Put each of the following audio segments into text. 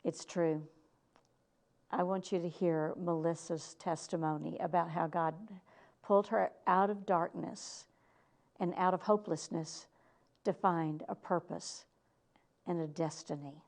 It's true. I want you to hear Melissa's testimony about how God pulled her out of darkness and out of hopelessness to find a purpose and a destiny.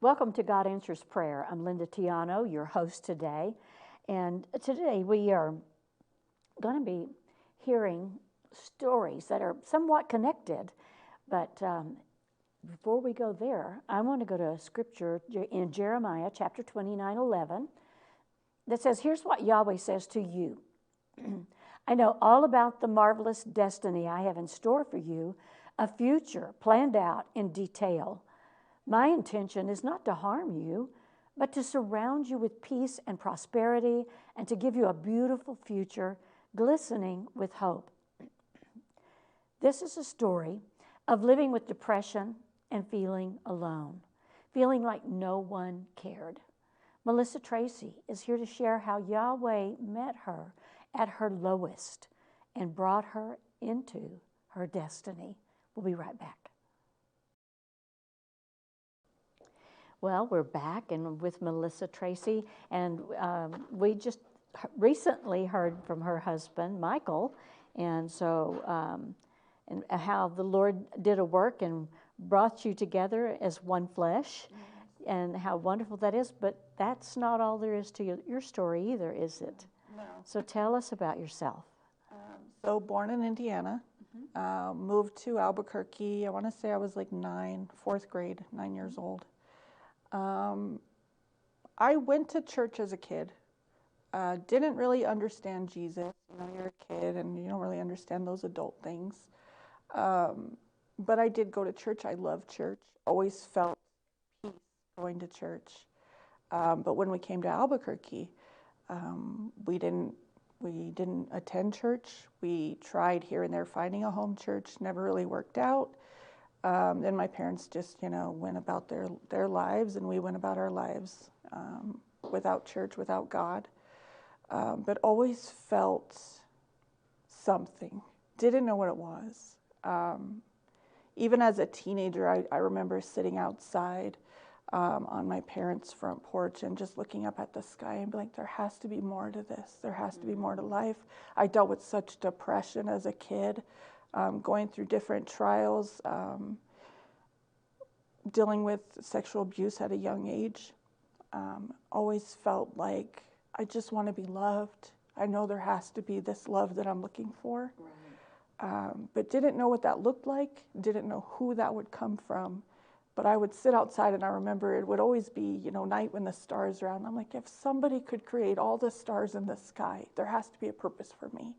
Welcome to God Answers Prayer. I'm Linda Tiano, your host today. And today we are going to be hearing stories that are somewhat connected. But before we go there, I want to go to a scripture in Jeremiah chapter 29:11 that says, here's what Yahweh says to you. I know all about the marvelous destiny I have in store for you, a future planned out in detail. My intention is not to harm you, but to surround you with peace and prosperity and to give you a beautiful future glistening with hope. This is a story of living with depression and feeling alone, feeling like no one cared. Melissa Tracy is here to share how Yahweh met her at her lowest and brought her into her destiny. We'll be right back. Well, we're back and with Melissa Tracy, and we just recently heard from her husband, Michael, and so and how the Lord did a work and brought you together as one flesh, and how wonderful that is. But that's not all there is to your story either, is it? No. So tell us about yourself. So born in Indiana, moved to Albuquerque. I want to say I was like 4th grade, 9 years old. I went to church as a kid. Didn't really understand Jesus. You know, you're a kid and you don't really understand those adult things. But I did go to church. I loved church. Always felt peace going to church. But when we came to Albuquerque, we didn't attend church. We tried here and there finding a home church. Never really worked out. Then my parents just, went about their lives, and we went about our lives without church, without God. But always felt something. Didn't know what it was. Even as a teenager, I remember sitting outside on my parents' front porch and just looking up at the sky and be like, there has to be more to this. There has to be more to life. I dealt with such depression as a kid. Going through different trials, dealing with sexual abuse at a young age. Always felt like I just want to be loved. I know there has to be this love that I'm looking for. Right. But didn't know what that looked like, didn't know who that would come from. But I would sit outside, and I remember it would always be, night when the stars are out. And I'm like, if somebody could create all the stars in the sky, there has to be a purpose for me.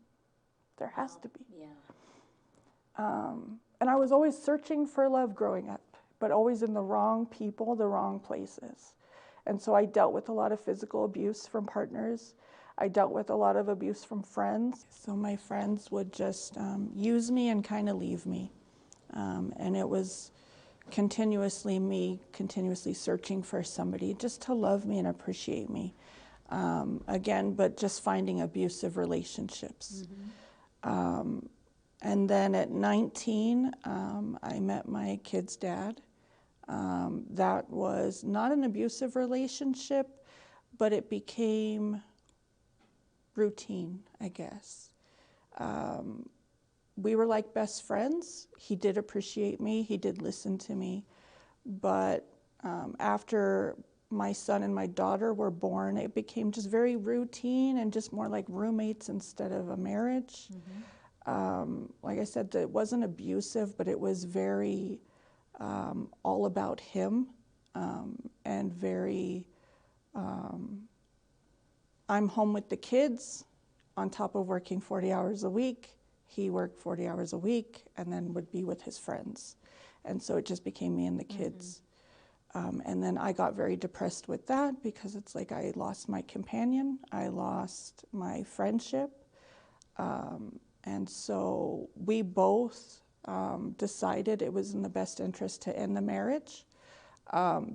There has to be. Yeah. And I was always searching for love growing up, but always in the wrong people, the wrong places. And so I dealt with a lot of physical abuse from partners. I dealt with a lot of abuse from friends. So my friends would just use me and kind of leave me. And it was continuously searching for somebody just to love me and appreciate me. Again, but just finding abusive relationships. Mm-hmm. And then at 19, I met my kid's dad. That was not an abusive relationship, but it became routine, I guess. We were like best friends. He did appreciate me. He did listen to me. But after my son and my daughter were born, it became just very routine and just more like roommates instead of a marriage. Like I said, it wasn't abusive, but it was very all about him, and very, I'm home with the kids on top of working 40 hours a week. He worked 40 hours a week and then would be with his friends. And so it just became me and the kids. And then I got very depressed with that because it's like I lost my companion, I lost my friendship. And so we both decided it was in the best interest to end the marriage.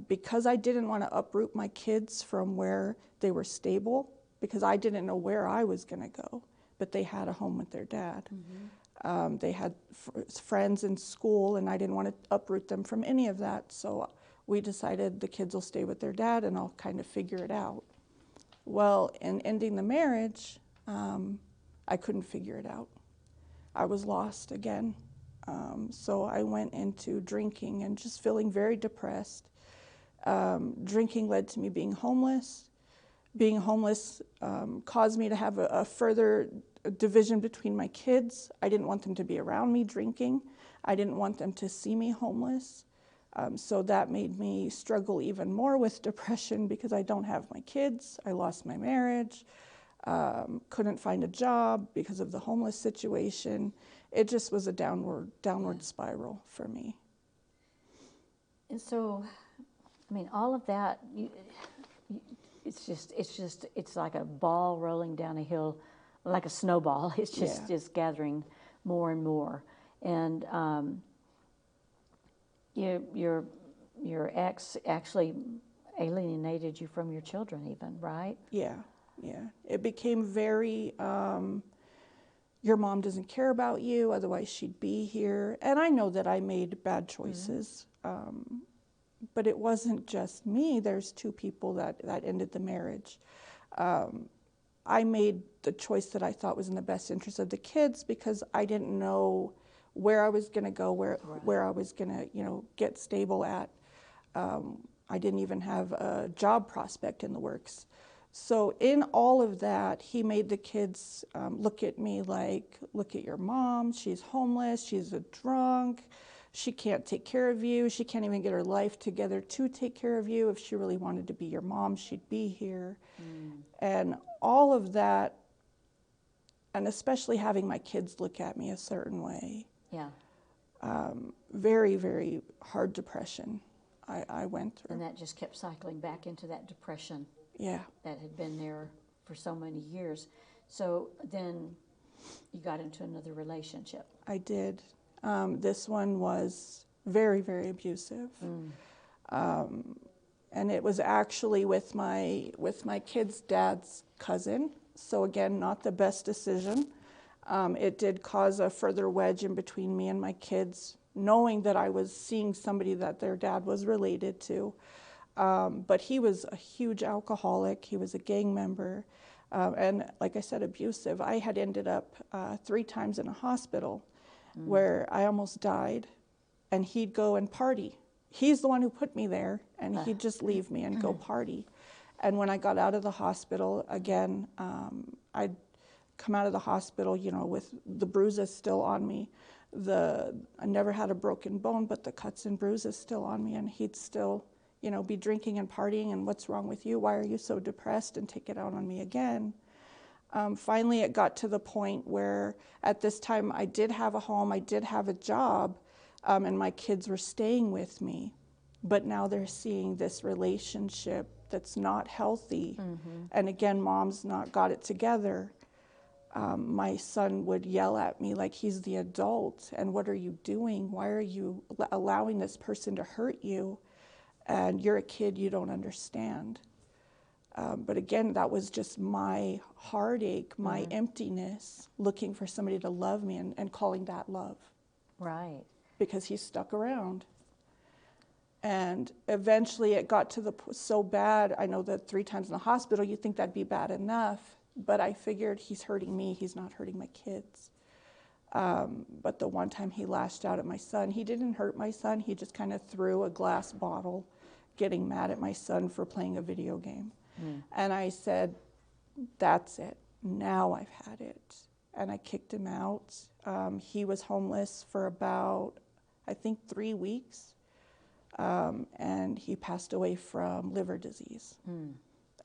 Because I didn't want to uproot my kids from where they were stable, because I didn't know where I was going to go, but they had a home with their dad. They had friends in school, and I didn't want to uproot them from any of that. So we decided the kids will stay with their dad, and I'll kind of figure it out. Well, in ending the marriage, I couldn't figure it out. I was lost again. So I went into drinking and just feeling very depressed. Drinking led to me being homeless. Being homeless caused me to have a further division between my kids. I didn't want them to be around me drinking. I didn't want them to see me homeless. So that made me struggle even more with depression because I don't have my kids. I lost my marriage. Couldn't find a job because of the homeless situation. It just was a downward spiral for me. And so, I mean, all of that, it's like a ball rolling down a hill, like a snowball. It's just gathering more and more. And your ex actually alienated you from your children even, right? Yeah. It became very, your mom doesn't care about you, otherwise she'd be here. And I know that I made bad choices, but it wasn't just me. There's two people that ended the marriage. I made the choice that I thought was in the best interest of the kids because I didn't know where I was going to go, where I was going to, get stable at. I didn't even have a job prospect in the works. So in all of that, he made the kids look at me like, look at your mom, she's homeless, she's a drunk, she can't take care of you, she can't even get her life together to take care of you. If she really wanted to be your mom, she'd be here. And all of that, and especially having my kids look at me a certain way. Yeah. Very, very hard depression I went through. And that just kept cycling back into that depression. Yeah. That had been there for so many years. So then you got into another relationship. I did. This one was very, very abusive. And it was actually with my kid's dad's cousin. So again, not the best decision. It did cause a further wedge in between me and my kids, knowing that I was seeing somebody that their dad was related to. But he was a huge alcoholic. He was a gang member. And like I said, abusive. I had ended up 3 times in a hospital where I almost died. And he'd go and party. He's the one who put me there. And he'd just leave me and go party. And when I got out of the hospital, again, I'd come out of the hospital, with the bruises still on me. I never had a broken bone, but the cuts and bruises still on me. And he'd still be drinking and partying, and what's wrong with you? Why are you so depressed? And take it out on me again. Finally, it got to the point where at this time I did have a home, I did have a job, and my kids were staying with me. But now they're seeing this relationship that's not healthy. And again, mom's not got it together. My son would yell at me like he's the adult. And what are you doing? Why are you allowing this person to hurt you? And you're a kid, you don't understand. But again, that was just my heartache, my emptiness, looking for somebody to love me and calling that love. Right. Because he stuck around. And eventually it got to so bad, I know that 3 times in the hospital, you think that'd be bad enough. But I figured he's hurting me, he's not hurting my kids. But the one time he lashed out at my son, he didn't hurt my son, he just kind of threw a glass bottle getting mad at my son for playing a video game. And I said, that's it. Now I've had it. And I kicked him out. He was homeless for about, I think, 3 weeks. And he passed away from liver disease.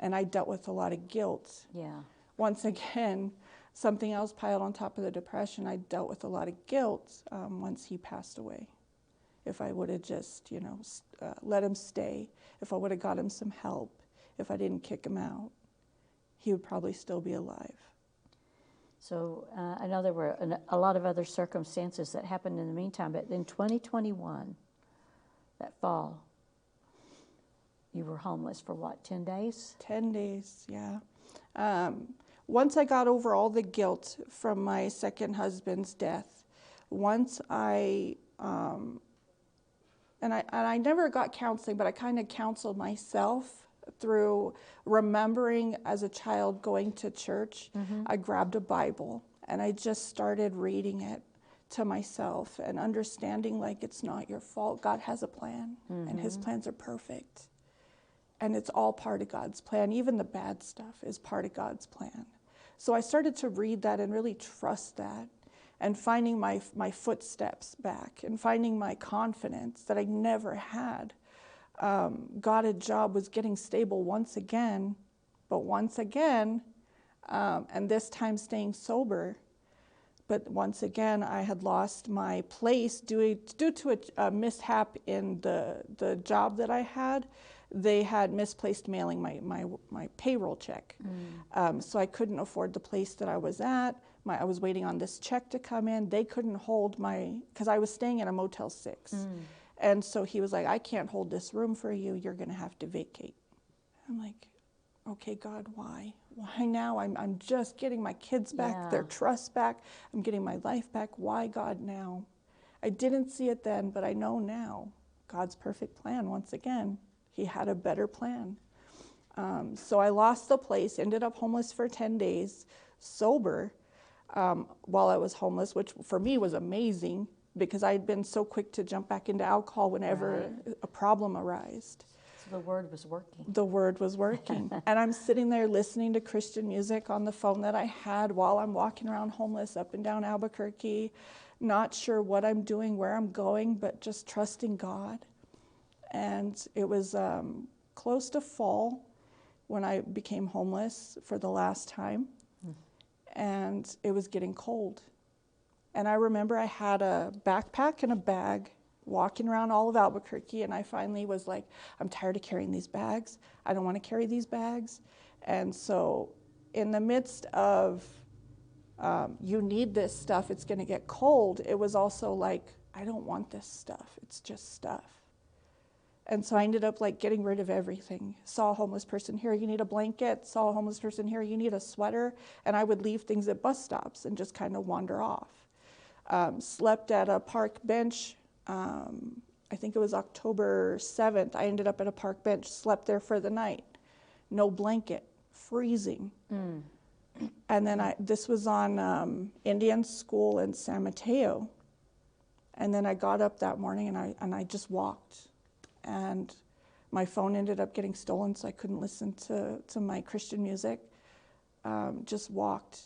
And I dealt with a lot of guilt. Yeah. Once again, something else piled on top of the depression. I dealt with a lot of guilt once he passed away. If I would have just, let him stay, if I would have got him some help, if I didn't kick him out, he would probably still be alive. So I know there were a lot of other circumstances that happened in the meantime, but in 2021, that fall, you were homeless for what, 10 days? 10 days, yeah. Once I got over all the guilt from my second husband's death, once I never got counseling, but I kind of counseled myself through remembering as a child going to church. I grabbed a Bible and I just started reading it to myself and understanding like it's not your fault. God has a plan and his plans are perfect. And it's all part of God's plan. Even the bad stuff is part of God's plan. So I started to read that and really trust that, and finding my footsteps back and finding my confidence that I never had. Got a job, was getting stable once again, but once again, and this time staying sober. But once again, I had lost my place due to a mishap in the job that I had. They had misplaced mailing my payroll check. So I couldn't afford the place that I was at. I was waiting on this check to come in. They couldn't hold because I was staying in a Motel 6. And so he was like, I can't hold this room for you. You're going to have to vacate. I'm like, okay, God, why? Why now? I'm just getting my kids back, their trust back. I'm getting my life back. Why, God, now? I didn't see it then, but I know now. God's perfect plan, once again. He had a better plan. So I lost the place, ended up homeless for 10 days, sober while I was homeless, which for me was amazing because I had been so quick to jump back into alcohol whenever a problem arose. So the word was working. The word was working. And I'm sitting there listening to Christian music on the phone that I had while I'm walking around homeless up and down Albuquerque, not sure what I'm doing, where I'm going, but just trusting God. And it was close to fall when I became homeless for the last time. And it was getting cold. And I remember I had a backpack and a bag walking around all of Albuquerque, and I finally was like, I'm tired of carrying these bags. I don't want to carry these bags. And so in the midst of you need this stuff, it's going to get cold, it was also like, I don't want this stuff. It's just stuff. And so I ended up like getting rid of everything. Saw a homeless person here, you need a blanket. Saw a homeless person here, you need a sweater. And I would leave things at bus stops and just kind of wander off. Slept at a park bench. I think it was October 7th. I ended up at a park bench, slept there for the night. No blanket, freezing. And then this was on Indian School in San Mateo. And then I got up that morning and I just walked. And my phone ended up getting stolen, so I couldn't listen to my Christian music. Just walked.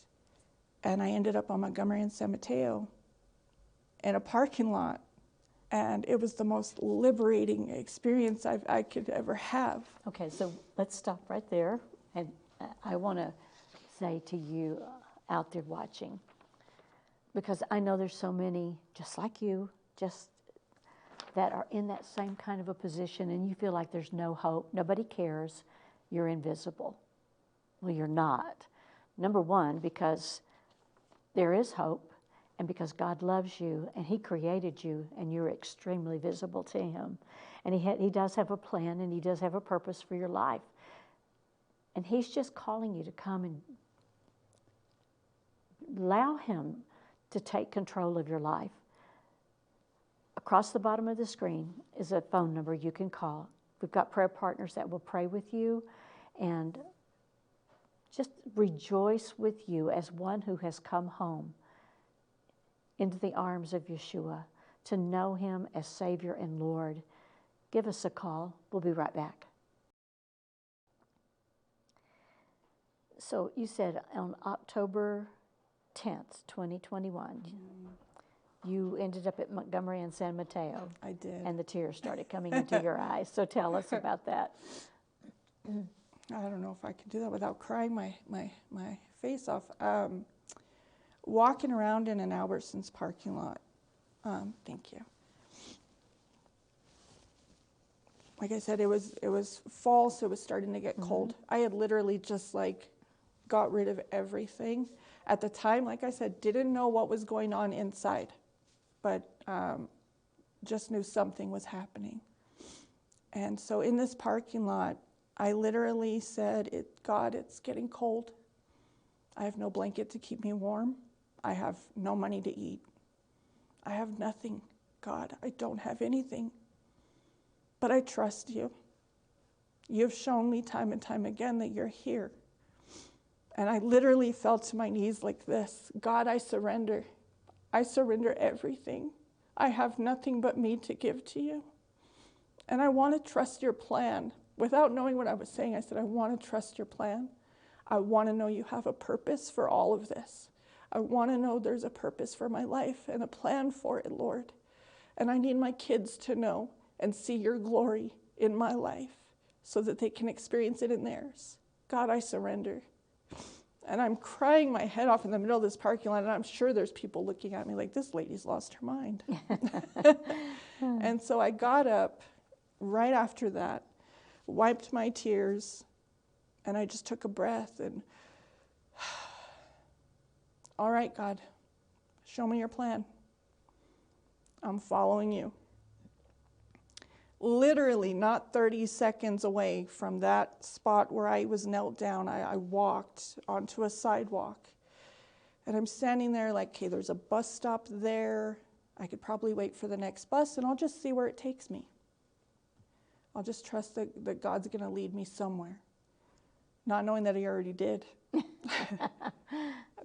And I ended up on Montgomery and San Mateo in a parking lot. And it was the most liberating experience I could ever have. Okay, so let's stop right there. And I want to say to you out there watching, because I know there's so many just like you, just that are in that same kind of a position, and you feel like there's no hope, nobody cares, you're invisible. Well, you're not. Number one, because there is hope, and because God loves you, and He created you, and you're extremely visible to Him. And He does have a plan, and He does have a purpose for your life. And He's just calling you to come and allow Him to take control of your life. Across the bottom of the screen is a phone number you can call. We've got prayer partners that will pray with you and just rejoice with you as one who has come home into the arms of Yeshua to know Him as Savior and Lord. give us a call. We'll be right back. So you said on October 10th, 2021, you ended up at Montgomery and San Mateo. I did. And the tears started coming into your eyes. So tell us about that. I don't know if I can do that without crying my face off. Walking around in an Albertsons parking lot. Thank you. Like I said, it was fall, so it was starting to get cold. I had literally just got rid of everything. At the time, like I said, didn't know what was going on inside, but just knew something was happening. And so in this parking lot, I literally said, God, it's getting cold. I have no blanket to keep me warm. I have no money to eat. I have nothing, God. I don't have anything. But I trust you. You've shown me time and time again that you're here. And I literally fell to my knees like this. God, I surrender. I surrender everything. I have nothing but me to give to you. And I want to trust your plan. Without knowing what I was saying, I said, I want to trust your plan. I want to know you have a purpose for all of this. I want to know there's a purpose for my life and a plan for it, Lord. And I need my kids to know and see your glory in my life so that they can experience it in theirs. God, I surrender. And I'm crying my head off in the middle of this parking lot, and I'm sure there's people looking at me like, this lady's lost her mind. And so I got up right after that, wiped my tears, and I just took a breath and, all right, God, show me your plan. I'm following you. Literally not 30 seconds away from that spot where I was knelt down, I walked onto a sidewalk. And I'm standing there like, okay, there's a bus stop there. I could probably wait for the next bus, and I'll just see where it takes me. I'll just trust that God's going to lead me somewhere. Not knowing that he already did.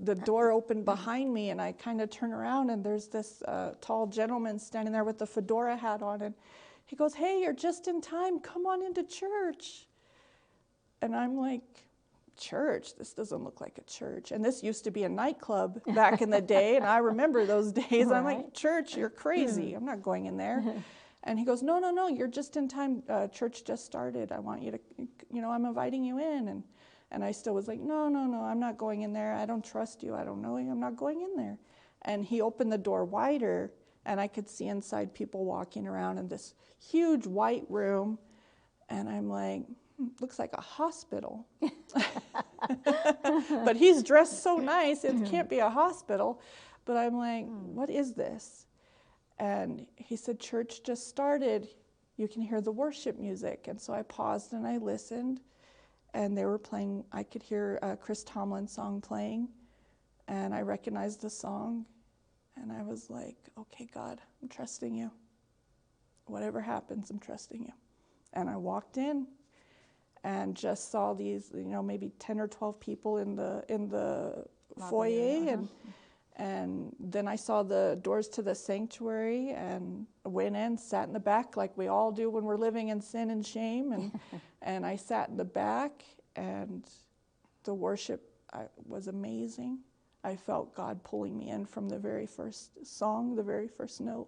The door opened behind me, and I kind of turn around, and there's this tall gentleman standing there with the fedora hat on, and he goes, hey, you're just in time. Come on into church. And I'm like, church? This doesn't look like a church. And this used to be a nightclub back in the day, and I remember those days. Right. I'm like, church, you're crazy. I'm not going in there. And he goes, no, you're just in time. Church just started. I want you to, I'm inviting you in. And I still was like, no, I'm not going in there. I don't trust you. I don't know you. I'm not going in there. And he opened the door wider, and I could see inside people walking around in this huge white room. And I'm like, looks like a hospital. But he's dressed so nice, it can't be a hospital. But I'm like, what is this? And he said, church just started. You can hear the worship music. And so I paused and I listened. And they were playing, I could hear a Chris Tomlin song playing. And I recognized the song. And I was like, okay, God, I'm trusting you. Whatever happens, I'm trusting you. And I walked in and just saw these, maybe 10 or 12 people in the foyer. And then I saw the doors to the sanctuary and went in, sat in the back like we all do when we're living in sin and shame. And I sat in the back, and the worship was amazing. I felt God pulling me in from the very first song, the very first note.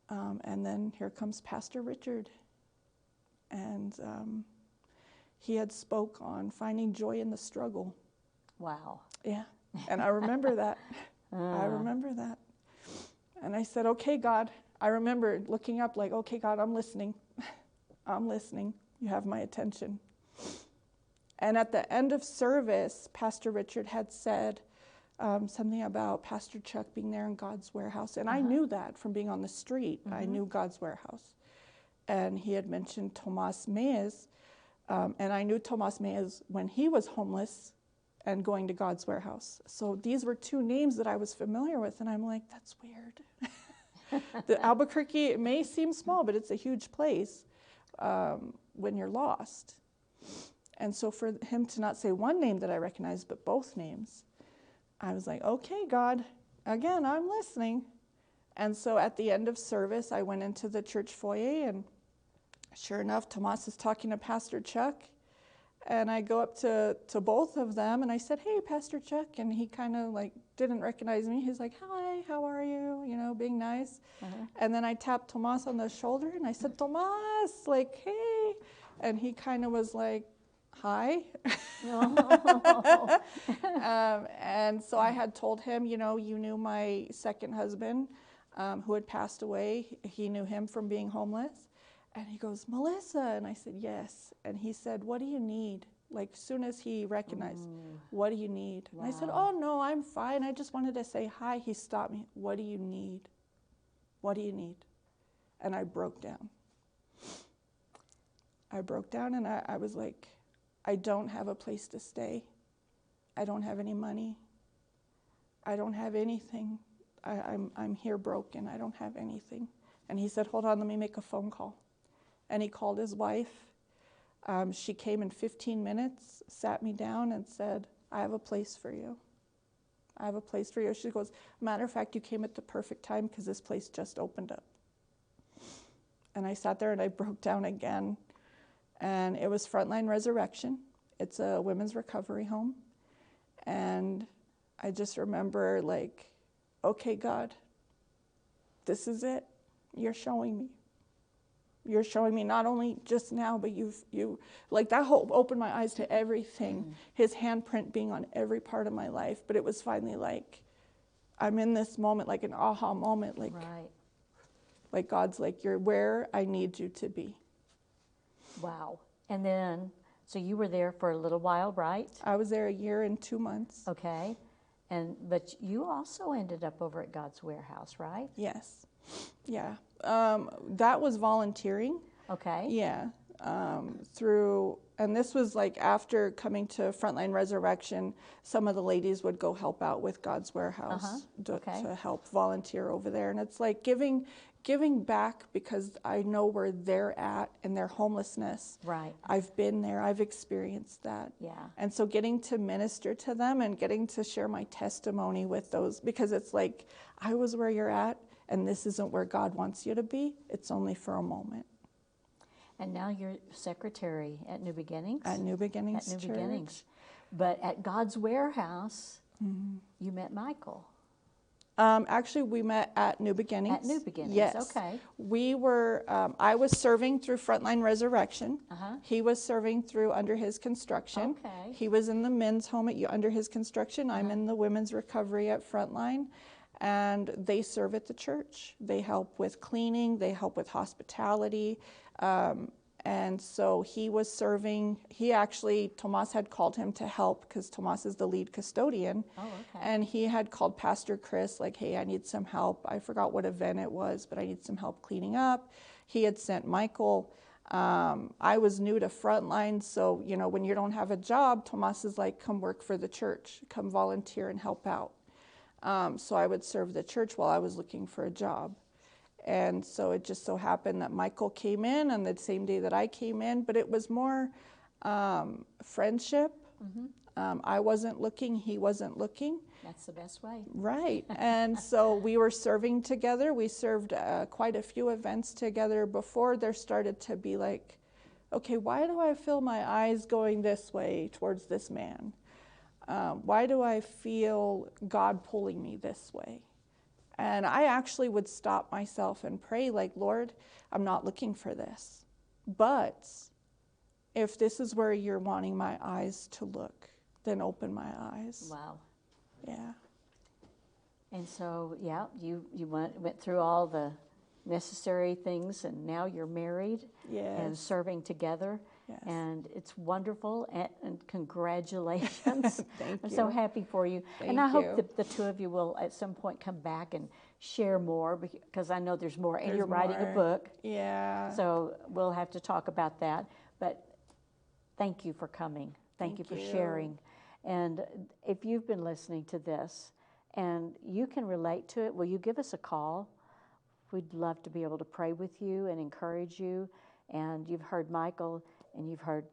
And then here comes Pastor Richard. And he had spoke on finding joy in the struggle. Wow. Yeah. And I remember that. I remember that. And I said, okay, God. I remember looking up like, okay, God, I'm listening. I'm listening. You have my attention. And at the end of service, Pastor Richard had said something about Pastor Chuck being there in God's warehouse. And I knew that from being on the street. I knew God's warehouse. And he had mentioned Tomas Meyes. And I knew Tomas Meyes when he was homeless and going to God's warehouse. So these were two names that I was familiar with. And I'm like, that's weird. The Albuquerque, it may seem small, but it's a huge place when you're lost. And so for him to not say one name that I recognized, but both names, I was like, okay, God, again, I'm listening. And so at the end of service, I went into the church foyer, and Sure enough, Tomas is talking to Pastor Chuck. And I go up to both of them and I said, "Hey, Pastor Chuck." And he kind of like didn't recognize me. He's like, "Hi, how are you?" You know, being nice. And then I tapped Tomas on the shoulder and I said, "Tomas, like, hey." And he kind of was like, "Hi." And so I had told him, you know, "You knew my second husband who had passed away. He knew him from being homeless." And he goes, "Melissa." And I said, "Yes." And he said, "What do you need?" Like, as soon as he recognized, "What do you need?" Wow. And I said, "Oh, no, I'm fine. I just wanted to say hi." He stopped me. "What do you need? What do you need?" And I broke down. I broke down and I was like, "I don't have a place to stay. I don't have any money. I don't have anything. I'm here broken. I don't have anything." And he said, "Hold on, let me make a phone call." And he called his wife. She came in 15 minutes, sat me down and said, "I have a place for you. I have a place for you." She goes, "Matter of fact, you came at the perfect time because this place just opened up." And I sat there and I broke down again. And it was Frontline Resurrection. It's a women's recovery home. And I just remember like, "Okay, God, this is it. You're showing me. You're showing me not only just now, but you like that whole opened my eyes to everything. His handprint being on every part of my life. But it was finally like, I'm in this moment, like an aha moment, like, Right. like God's like, "You're where I need you to be." Wow. And then, so you were there for a little while, right? I was there a year and 2 months. Okay. But you also ended up over at God's Warehouse, right? Yes. Yeah. That was volunteering. Okay. Yeah. And this was like after coming to Frontline Resurrection, some of the ladies would go help out with God's Warehouse to help volunteer over there. And it's like giving back because I know where they're at and their homelessness. Right. I've been there. I've experienced that. Yeah. And so getting to minister to them and getting to share my testimony with those, because it's like, I was where you're at and this isn't where God wants you to be. It's only for a moment. And now you're secretary at New Beginnings? At New Beginnings At New Church. Beginnings. But at God's Warehouse, you met Michael. Actually, we met at New Beginnings. At New Beginnings, yes. okay. We were, I was serving through Frontline Resurrection. He was serving through Under His Construction. Okay. He was in the men's home at Under His Construction. I'm in the women's recovery at Frontline. And they serve at the church. They help with cleaning. They help with hospitality. And so he was serving. Tomas had called him to help because Tomas is the lead custodian. Oh, okay. And he had called Pastor Chris, like, "Hey, I need some help." I forgot what event it was, but I need some help cleaning up. He had sent Michael. I was new to Frontline, so, you know, when you don't have a job, Tomas is like, "Come work for the church. Come volunteer and help out." So I would serve the church while I was looking for a job. And so it just so happened that Michael came in on the same day that I came in, but it was more friendship. I wasn't looking, he wasn't looking. That's the best way. Right. And so we were serving together. We served quite a few events together before there started to be like, okay, why do I feel my eyes going this way towards this man? Why do I feel God pulling me this way? And I actually would stop myself and pray like, "Lord, I'm not looking for this. But if this is where you're wanting my eyes to look, then open my eyes." Wow. Yeah. And so, yeah, you went through all the necessary things, and now you're married and serving together. Yes. And it's wonderful, and congratulations. Thank I'm you. so happy for you. Thank I hope you. that the two of you will at some point come back and share more, because I know there's more, and There's you're writing a more. book. Yeah. So we'll have to talk about that. But thank you for coming. Thank you for sharing. And if you've been listening to this and you can relate to it, will you give us a call? We'd love to be able to pray with you and encourage you. And you've heard Michael and you've heard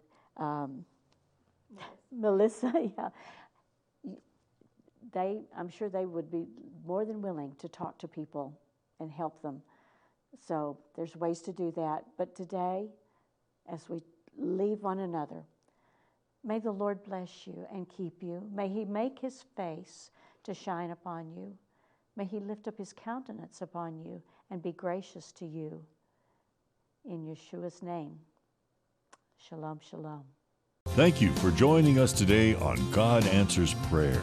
Melissa. Yeah. I'm sure they would be more than willing to talk to people and help them. So there's ways to do that. But today, as we leave one another. May the Lord bless you and keep you. May he make his face to shine upon you. May he lift up his countenance upon you and be gracious to you. In Yeshua's name, shalom, shalom. Thank you for joining us today on God Answers Prayer.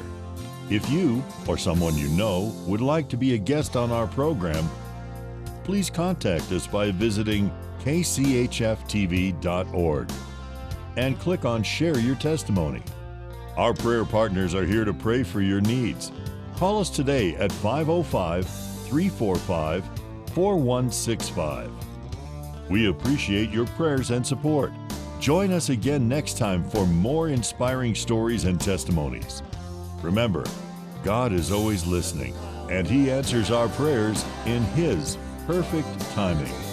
If you or someone you know would like to be a guest on our program, please contact us by visiting kchftv.org and click on Share Your Testimony. Our prayer partners are here to pray for your needs. Call us today at 505-345-4165. We appreciate your prayers and support. Join us again next time for more inspiring stories and testimonies. Remember, God is always listening, and he answers our prayers in his perfect timing.